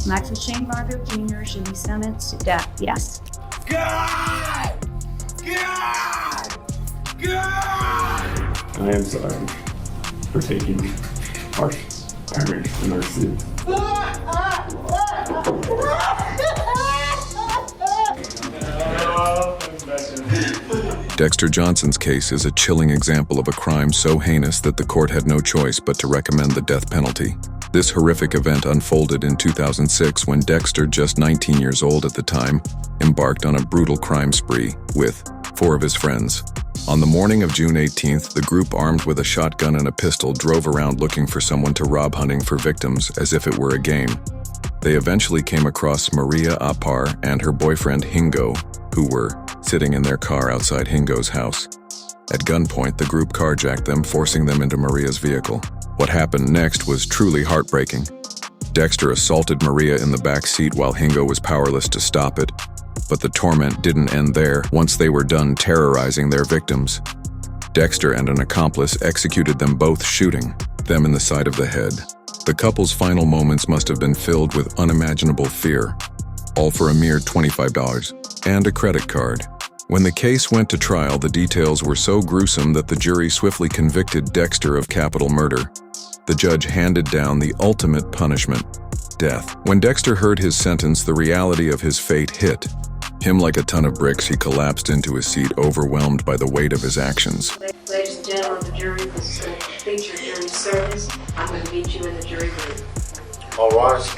Michael Bargo Jr. should be sentenced to death, yes. God! God! God! I am sorry for taking harsh parents in our city. Dexter Johnson's case is a chilling example of a crime so heinous that the court had no choice but to recommend the death penalty. This horrific event unfolded in 2006 when Dexter, just 19 years old at the time, embarked on a brutal crime spree with 4 of his friends. On the morning of June 18th, the group, armed with a shotgun and a pistol, drove around looking for someone to rob, hunting for victims as if it were a game. They eventually came across Maria Apar and her boyfriend Hingo, who were sitting in their car outside Hingo's house. At gunpoint, the group carjacked them, forcing them into Maria's vehicle. What happened next was truly heartbreaking. Dexter assaulted Maria in the back seat while Hingo was powerless to stop it. But the torment didn't end there. Once they were done terrorizing their victims, Dexter and an accomplice executed them both, shooting them in the side of the head. The couple's final moments must have been filled with unimaginable fear, all for a mere $25 and a credit card. When the case went to trial, the details were so gruesome that the jury swiftly convicted Dexter of capital murder. The judge handed down the ultimate punishment, death. When Dexter heard his sentence, the reality of his fate hit him like a ton of bricks. He collapsed into his seat, overwhelmed by the weight of his actions. Ladies and gentlemen of the jury, this is a feature jury service. I'm going to meet you in the jury room. All rise.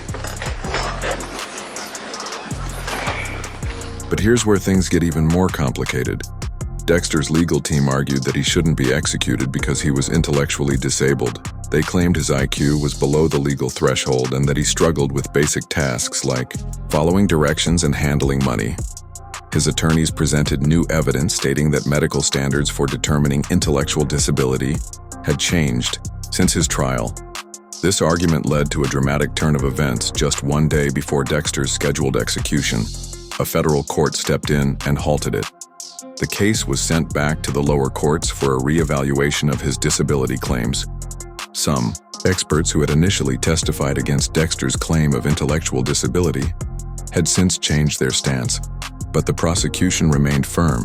But here's where things get even more complicated. Dexter's legal team argued that he shouldn't be executed because he was intellectually disabled. They claimed his IQ was below the legal threshold and that he struggled with basic tasks like following directions and handling money. His attorneys presented new evidence stating that medical standards for determining intellectual disability had changed since his trial. This argument led to a dramatic turn of events. Just one day before Dexter's scheduled execution, a federal court stepped in and halted it. The case was sent back to the lower courts for a reevaluation of his disability claims. Some experts who had initially testified against Dexter's claim of intellectual disability had since changed their stance, but the prosecution remained firm.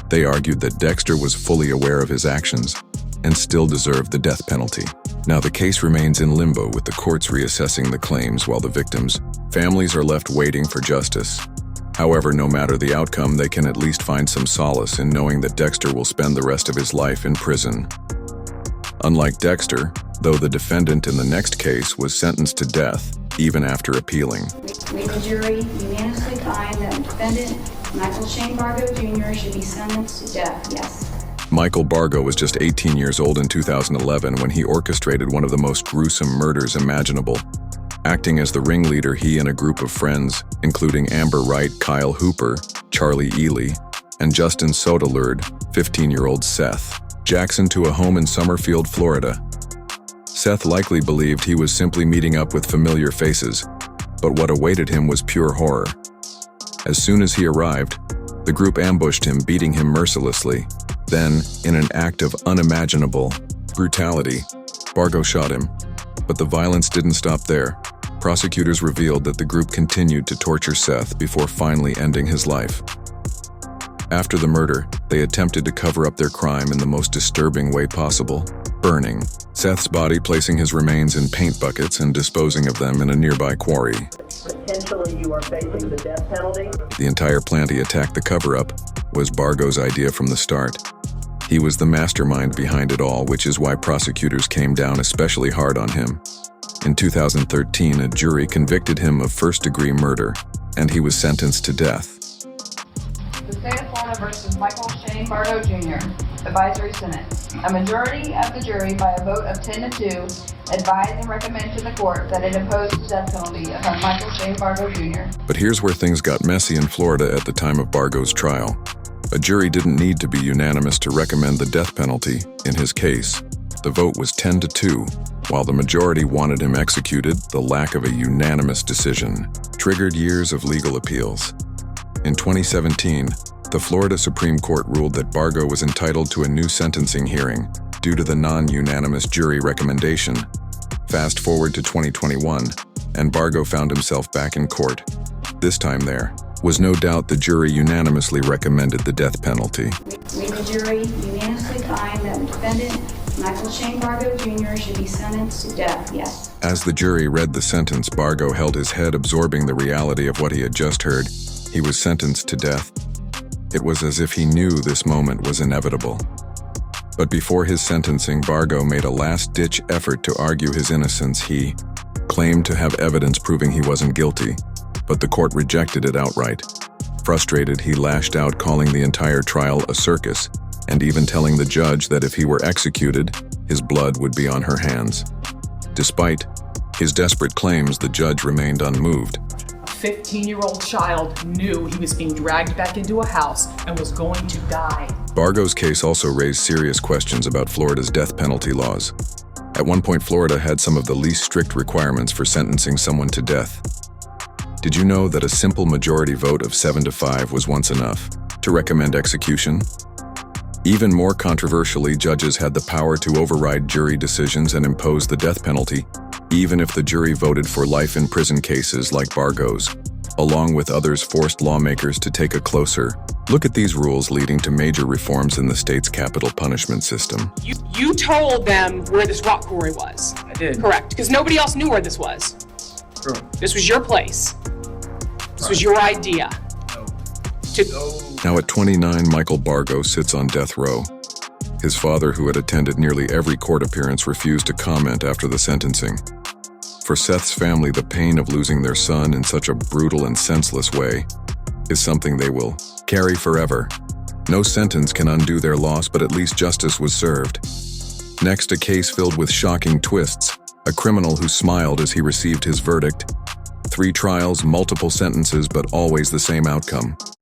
They argued that Dexter was fully aware of his actions and still deserved the death penalty. Now the case remains in limbo, with the courts reassessing the claims while the victims' families are left waiting for justice. However, no matter the outcome, they can at least find some solace in knowing that Dexter will spend the rest of his life in prison. Unlike Dexter, though, the defendant in the next case was sentenced to death, even after appealing. We, the jury, unanimously find that the defendant, Michael Bargo Jr., should be sentenced to death, yes. Michael Bargo was just 18 years old in 2011 when he orchestrated one of the most gruesome murders imaginable. Acting as the ringleader, he and a group of friends, including Amber Wright, Kyle Hooper, Charlie Ely, and Justin Soda, lured 15-year-old Seth Jackson to a home in Summerfield, Florida. Seth likely believed he was simply meeting up with familiar faces, but what awaited him was pure horror. As soon as he arrived, the group ambushed him, beating him mercilessly. Then, in an act of unimaginable brutality, Bargo shot him. But the violence didn't stop there. Prosecutors revealed that the group continued to torture Seth before finally ending his life. After the murder, they attempted to cover up their crime in the most disturbing way possible, burning Seth's body, placing his remains in paint buckets and disposing of them in a nearby quarry. Potentially you are facing the death penalty. The entire plan to attack the cover-up was Bargo's idea from the start. He was the mastermind behind it all, which is why prosecutors came down especially hard on him. In 2013, a jury convicted him of first-degree murder, and he was sentenced to death. The State of Florida versus Michael Bargo Jr. Advisory sentence. A majority of the jury, by a vote of 10-2, advise and recommend to the court that it impose the death penalty upon Michael Bargo Jr. But here's where things got messy in Florida at the time of Bargo's trial. A jury didn't need to be unanimous to recommend the death penalty in his case. The vote was 10-2. While the majority wanted him executed, the lack of a unanimous decision triggered years of legal appeals. In 2017, the Florida Supreme Court ruled that Bargo was entitled to a new sentencing hearing due to the non-unanimous jury recommendation. Fast forward to 2021, and Bargo found himself back in court. This time there was no doubt the jury unanimously recommended the death penalty. We, the jury, unanimously find that the defendant, Michael Shane Bargo Jr., should be sentenced to death. Yes. As the jury read the sentence, Bargo held his head, absorbing the reality of what he had just heard. He was sentenced to death. It was as if he knew this moment was inevitable. But before his sentencing, Bargo made a last-ditch effort to argue his innocence. He claimed to have evidence proving he wasn't guilty, but the court rejected it outright. Frustrated, he lashed out, calling the entire trial a circus, and even telling the judge that if he were executed, his blood would be on her hands. Despite his desperate claims, the judge remained unmoved. A 15-year-old child knew he was being dragged back into a house and was going to die. Bargo's case also raised serious questions about Florida's death penalty laws. At one point, Florida had some of the least strict requirements for sentencing someone to death. Did you know that a simple majority vote of 7-5 was once enough to recommend execution? Even more controversially, judges had the power to override jury decisions and impose the death penalty, even if the jury voted for life in prison cases like Bargo's. Along with others, forced lawmakers to take a closer look at these rules, leading to major reforms in the state's capital punishment system. You told them where this rock quarry was. I did. Correct, because nobody else knew where this was. True. This was your place. This was your idea. Now at 29, Michael Bargo sits on death row. His father, who had attended nearly every court appearance, refused to comment after the sentencing. For Seth's family, the pain of losing their son in such a brutal and senseless way is something they will carry forever. No sentence can undo their loss, but at least justice was served. Next, a case filled with shocking twists. A criminal who smiled as he received his verdict. 3 trials, multiple sentences, but always the same outcome.